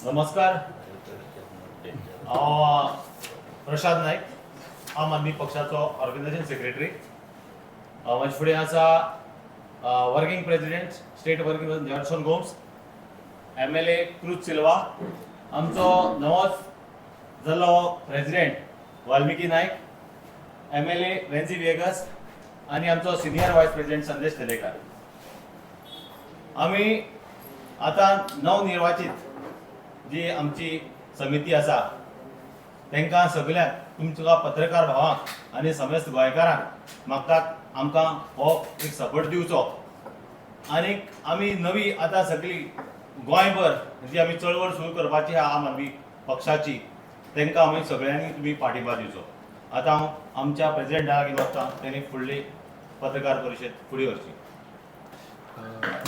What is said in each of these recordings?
नमस्कार. हांव प्रशांत नायक, आम आदमी पक्षाचो ऑर्गनायझेशन सेक्रेटरी. म्हजे फुडें आसा working president state working president Johnson Gomes, MLA Cruz Silva, आमचो नवोच जाल्लो प्रेसिडेंट वाल्मिकी नायक, MLA वेन्सी वेगस आनी आमचो सिनियर वायस प्रेसिडेंट संदेश तेलेकर. आमी आतां नवनिर्वाचित जी आमची समिती आसा तांकां सगळ्यांक तुमच्या पत्रकार भावांक आनी समेस्त गोंयकारांक मागता आमकां हो एक सपोर्ट दिवचो. आनीक आमी नवी आतां सगळी गोंयभर जी आमी चळवळ सुरू करपाची आहा आम आदमी पक्षाची, तांकां आमी सगळ्यांनी तुमी पाठिंबा दिवचो. आतां हांव आमच्या प्रेसिडेंटाक घेवन वचतां, तांणी फुडली पत्रकार परिशद फुडें व्हरची.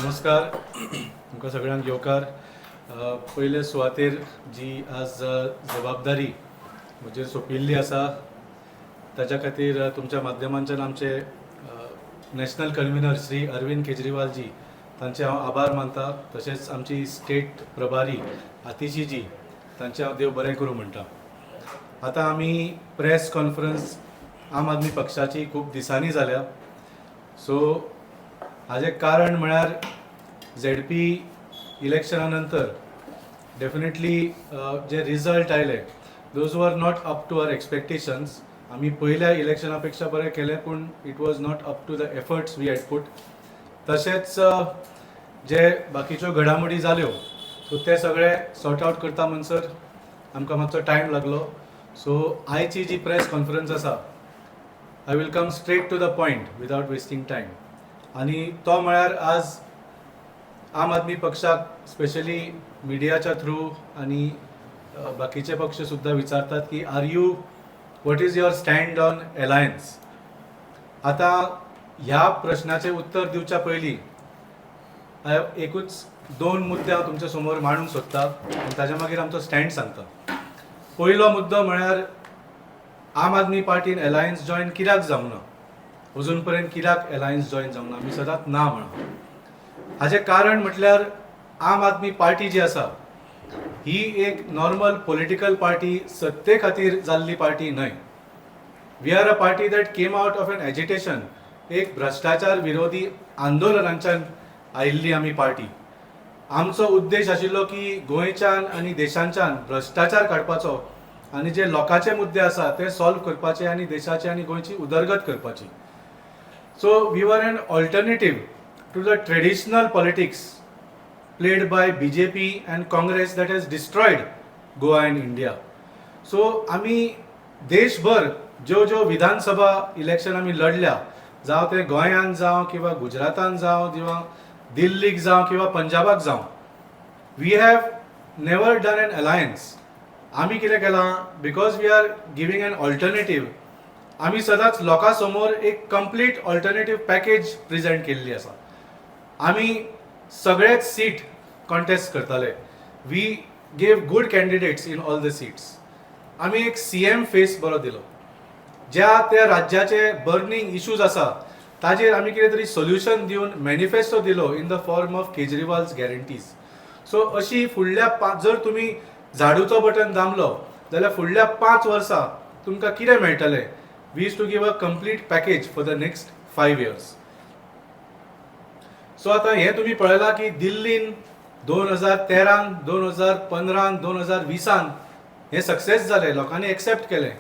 नमस्कार तुमकां सगळ्यांक येवकार. पयले सुवातेर जी आज जबाबदारी म्हजेर सोंपिल्ली आसा ताच्या खातीर तुमच्या माध्यमांच्यान आमचे नॅशनल कन्व्हिनर श्री अरविंद केजरीवाल जी तांचे हांव आभार मानता. तशेंच आमची स्टेट प्रभारी आतिशी जी तांचे हांव देव बरें करूं म्हणटा. आतां आमी प्रेस कॉन्फरन्स आम आदमी पक्षाची खूब दिसांनी जाल्या. सो हाजें कारण म्हळ्यार ZP इलेक्शना नंतर डेफिनेटली जे रिजल्ट आयले those were not up to our expectations. आमी पयल्या इलेक्शना पेक्षा बरें केलें, पूण it was not up to the efforts we had put. तशेंच जे बाकीच्यो घडामोडी जाल्यो सो ते सगळे सॉर्ट आवट करता म्हणसर आमकां मातसो टायम लागलो. सो आयची जी प्रेस कॉन्फरन्स आसा I will come straight to the point without wasting time. आनी तो म्हळ्यार आज आम आदमी पक्षाक स्पेशली मिडियाच्या थ्रू आनी बाकीचे पक्ष सुद्धा विचारतात की what is your stand on alliance. आतां ह्या प्रश्नाचें उत्तर दिवच्या पयलीं एकूच दोन मुद्दे हांव तुमच्या समोर मांडूंक सोदतां आनी ताच्या मागीर आमचो स्टँड सांगता. पयलो मुद्दो म्हळ्यार आम आदमी पार्टीन अलायन्स जॉयन कित्याक जावना, अजून पर्यंत कित्याक अलायन्स जॉयन जावना, आमी सदांच ना म्हणा. हाजें कारण म्हटल्यार आम आदमी पार्टी जी आसा ही एक नॉर्मल पॉलिटिकल पार्टी सत्ते खातीर जाल्ली पार्टी न्हय. We are a party that came out of an agitation. एक भ्रश्टाचार विरोधी आंदोलनांच्यान आयिल्ली आमी पार्टी. आमचो उद्देश आशिल्लो की गोंयच्यान आनी देशांच्यान भ्रश्टाचार काडपाचो आनी जे लोकांचे मुद्दे आसा ते सॉल्व करपाचे आनी देशाची आनी गोंयची उदरगत करपाची. So we are an alternative to the traditional politics played by BJP and Congress that has destroyed Goa and India. So आमी देशभर ज्यो विधानसभा इलेक्शन आमी लढल्या, जावं ते गोंयांत जावं किंवा गुजरातांत जावं किंवा दिल्लीक जावं किंवा पंजाबाक जावं, we have never done an alliance. आमी कितें केलां, because we are giving an alternative, आमी सदांच लोकां समोर एक कंप्लीट ऑल्टरनेटीव पॅकेज प्रेजेंट केल्ली आसा. आमी सगळेच सीट कॉन्टेस्ट करताले. We gave good candidates in all the seats. आमी एक CM फेस बरो दिलो. ज्या त्या राज्याचे बर्निंग इश्यूज आसा ताजेर आमी कितें तरी सोल्युशन दिवन मॅनिफेस्टो दिलो in the form of Kejriwal's guarantees. So अशी फुडल्या जर तुमी झाडूचो बटन दामलो जाल्यार फुडल्या 5 वर्सां तुमकां कितें मेळटलें. We use to give a complete package for the next 5 years. So आतां हें तुमी पळयलां की दिल्लीन 2013, 2015, 2020 हें सक्सेस जालें, लोकांनी एक्सेप्ट केलें.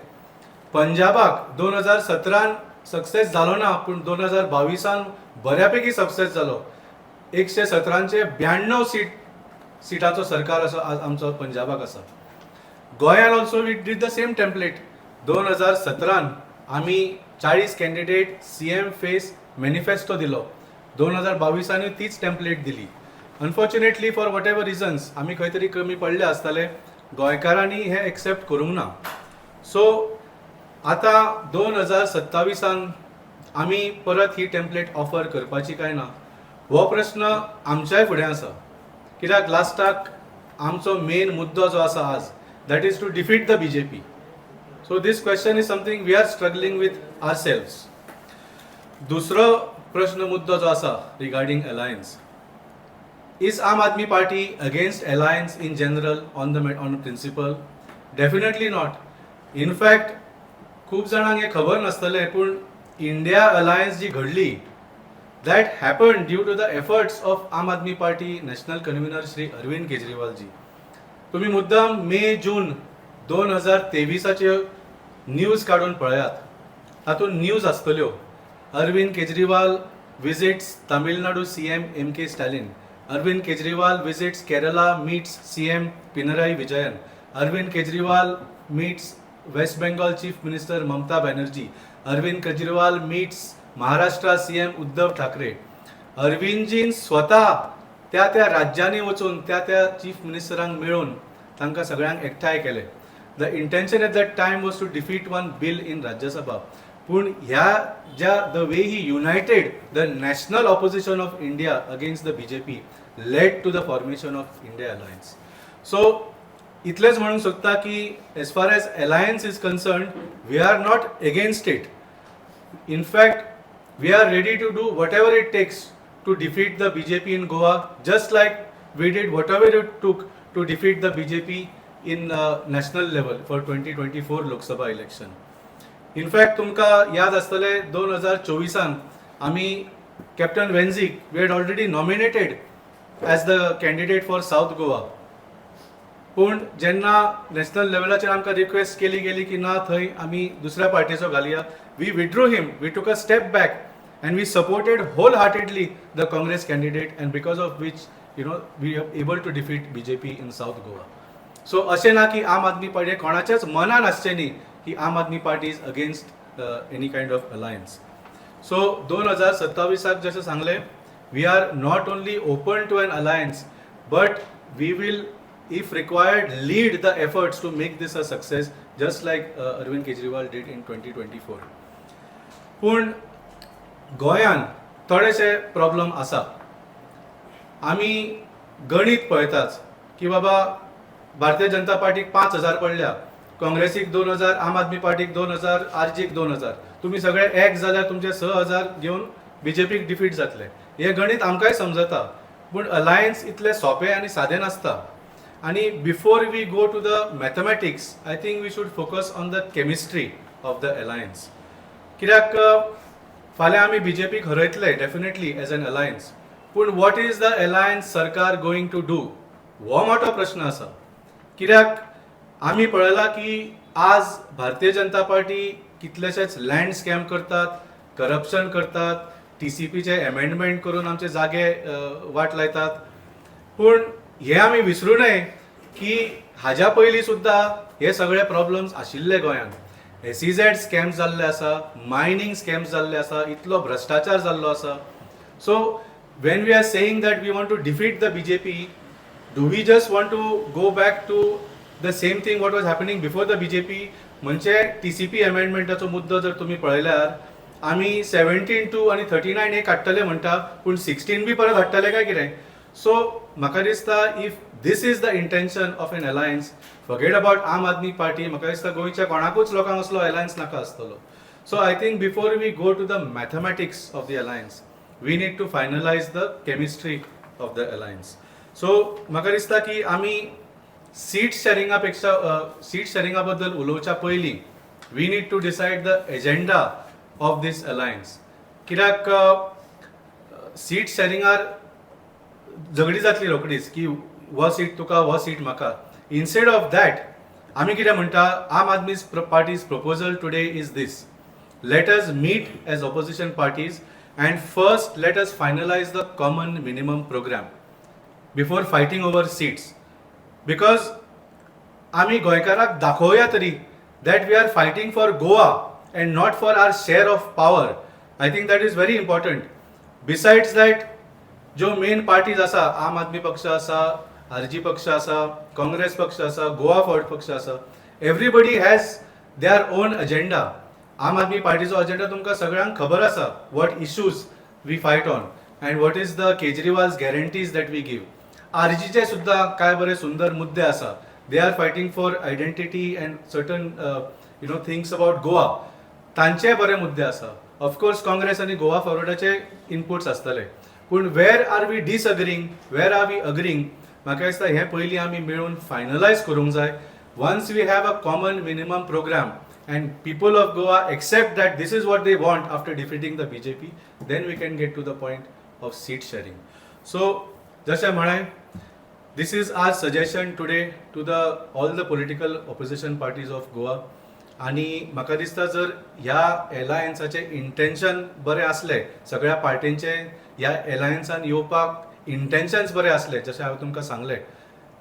पंजाबाक 2017 सक्सेस जालो ना, पूण 2022 बऱ्यापैकी सक्सेस जालो. 117चे 92 सिटांचो सरकार असो आज आमचो पंजाबाक आसा. गोंयान also we did the same template. 2017 आमी 40 कॅन्डिडेट CM फेस मॅनिफेस्टो दिलो. 2022 तीच टेम्पलेट दिली. Unfortunately for whatever reasons आमी खंय तरी कमी पडले आसतले, गोंयकारांनी हें एक्सेप्ट करूंक ना. सो आतां 2027 आमी परत ही टेम्पलेट ऑफर करपाची काय ना हो प्रश्न आमच्याय फुडें आसा. कित्याक लास्टाक आमचो मेन मुद्दो जो आसा आज, that is to defeat the BJP. So this question is something we are struggling with ourselves. दुसरो प्रश्न मुद्दो जो आसा regarding alliance, is Aam Aadmi Party against alliance in general on principle? Definitely not. In fact, खूप जाणांक हे खबर नासतले पूण इंडिया अलायन्स जी घडली that happened due to the efforts of Aam Aadmi Party national convener Shri Arvind Kejriwal ji. तुम्ही मुद्दाम मे जून 2023चे न्यूज काढून पळयात. तातूंत न्यूज आसतल्यो. Arvind Kejriwal visits Tamil Nadu CM M.K. Stalin. Arvind Kejriwal visits Kerala, meets CM Pinarayi Vijayan. Arvind Kejriwal meets West Bengal Chief Minister Mamata Banerjee. Arvind Kejriwal meets Maharashtra CM Uddhav Thackeray. अरविंदजीन स्वता त्या त्या राज्यांनी वचून त्या त्या chief मिनिस्टरांक मेळून तांकां सगळ्यांक एकठांय केले. The intention at that time was to defeat one bill in Rajya Sabha. पूण ह्या ज्या the way he united the national opposition of India against the BJP led to the formation of India alliance. So इतलेच म्हणूंक सोदता की as far as alliance is concern we are not against it. In fact, we are ready to do whatever it takes to defeat the BJP in Goa, just like we did whatever it took to defeat the BJP in national level for 2024 Lok Sabha election. In fact, तुमका याद आसतले 2024 आम्ही Captain Wenzik, we had already nominated as the candidate for South Goa. पूण जेन्ना national लेवलाचेर आमकां request केली गेली की ना थंय आमी दुसऱ्या पार्टीचो घालया, we withdrew him, we took a step back and we supported wholeheartedly the Congress candidate, and because of which we are able to defeat BJP in South Goa. So अशें ना की आम आदमी पार्टी कोणाच्याच मनान आसचें न्ही की Aam Aadmi Party is against any kind of alliance. So 2027 जशें सांगलें, we are not only open to an alliance but we will if required lead the efforts to make this a success, just like Arvind Kejriwal did in 2024. पूण गोंयान थोडेशे problem आसा. आमी गणित पळयताच की बाबा भारतीय जनता पार्टीक 5000 पडल्या, काँग्रेसीक 2000, आम आदमी पार्टीक 2000, आरजीक 2000. तुम्ही सगळे एक जाल्यार तुमचे 6000 घेवन BJPक डिफीट जातले. हे गणित आमकांय समजता, पूण अलायन्स इतले सोंपें आनी सादें नासता. आणि before we go to the mathematics, I think we should focus on the chemistry of the alliance. कित्याक फाल्यां आमी BJPक हरयतले डेफिनेटली एज एन अलायन्स, पूण वॉट इज द अलायन्स सरकार गोईंग टू डू, हो मोठो प्रश्न आसा. कित्याक आमी पळयलां की आज भारतीय जनता पार्टी कितलेशेच लँड स्कॅम करतात, करप्शन करतात, TCPचे एमेंडमेंट करून आमचे जागे वाट लायतात. पूण हे आमी विसरूं नये की हाज्या पयलीं सुद्दां हे सगळे प्रॉब्लेम्स आशिल्ले गोंयांत. SEZ स्कॅम्स जाल्ले आसा, मायनींग स्कॅम्स जाल्ले आसा, इतलो भ्रश्टाचार जाल्लो आसा. So when we are saying that we want to defeat the BJP, do we just want to go back to the same thing what was happening before the BJP? म्हणजे TCP एमेंडमेंटाचो मुद्दो जर तुमी पळयल्यार आमी 17(2) आनी 39 हे काडटले म्हणटा, पूण 16 बी परत हाडटले काय कितें? सो म्हाका दिसता if this is the intention of an alliance, forget about Aam Aadmi Party. म्हाका दिसता गोंयच्या कोणाकूच लोकांक असलो alliance नाका आसतलो. So I think before we go to the mathematics of the alliance, we need to finalize the chemistry of the alliance. So म्हाका दिसता की आमी सीट शेअरिंगा बद्दल उलोवच्या पयलीं we need to decide the agenda of this alliance. कित्याक seat शेअरिंगार झगडी जातली रोकडीच की हो सीट तुका, हो सीट म्हाका. इन्स्टेड ऑफ दॅट आमी कितें म्हणटा, Aam Aadmi Party's proposal today is this: let us meet as opposition parties and first let us finalise the common minimum programme before fighting over seats. Because आमी गोंयकाराक दाखोवया तरी that we are fighting for Goa and not for our share of power. I think that is very important. Besides that जो main parties आसा, आम आदमी पक्ष आसा, RG पक्ष आसा, काँग्रेस पक्ष आसा, गोवा फॉर्वर्ड पक्ष आसा, everybody has their own agenda. Aam Aadmi पार्टीचो अजेंडा तुमकां सगळ्यांक खबर आसा, what issues we fight on and what is the Kejriwal's guarantees that we give. RGचे सुद्दां काय बरे सुंदर मुद्दे आसा. They are fighting for identity and certain things about Goa. तांचे बरे मुद्दे आसा. ऑफकोर्स काँग्रेस आनी गोवा फॉरवर्डाचे इनपुट्स आसतले, पूण where are we disagreeing, where are we agreeing, म्हाका दिसता हें पयलीं आमी मेळून फायनलायज करूंक जाय. Once we have a common minimum programme and people of Goa accept that this is what they want after defeating the BJP, then we can get to the point of seat sharing. So, जशें म्हळें, this is our suggestion today to all the political opposition parties of Goa. आणि म्हाका दिसता जर ह्या एलायन्साचे intention बरें आसले, सगळ्या पार्टींचे ह्या एलायन्सान येवपाक इंटेन्शन्स बरें आसले, जशें हांवें तुमकां सांगलें,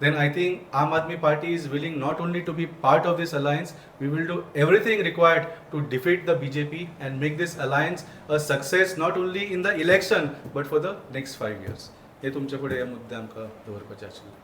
then I think Aam Aadmi Party is willing not only to be part of this alliance, we will do everything required to defeat the BJP and make this alliance a success not only in the election but for the next 5 years. हे तुमचे फुडें हे मुद्दे आमकां दवरपाचे आशिल्ले.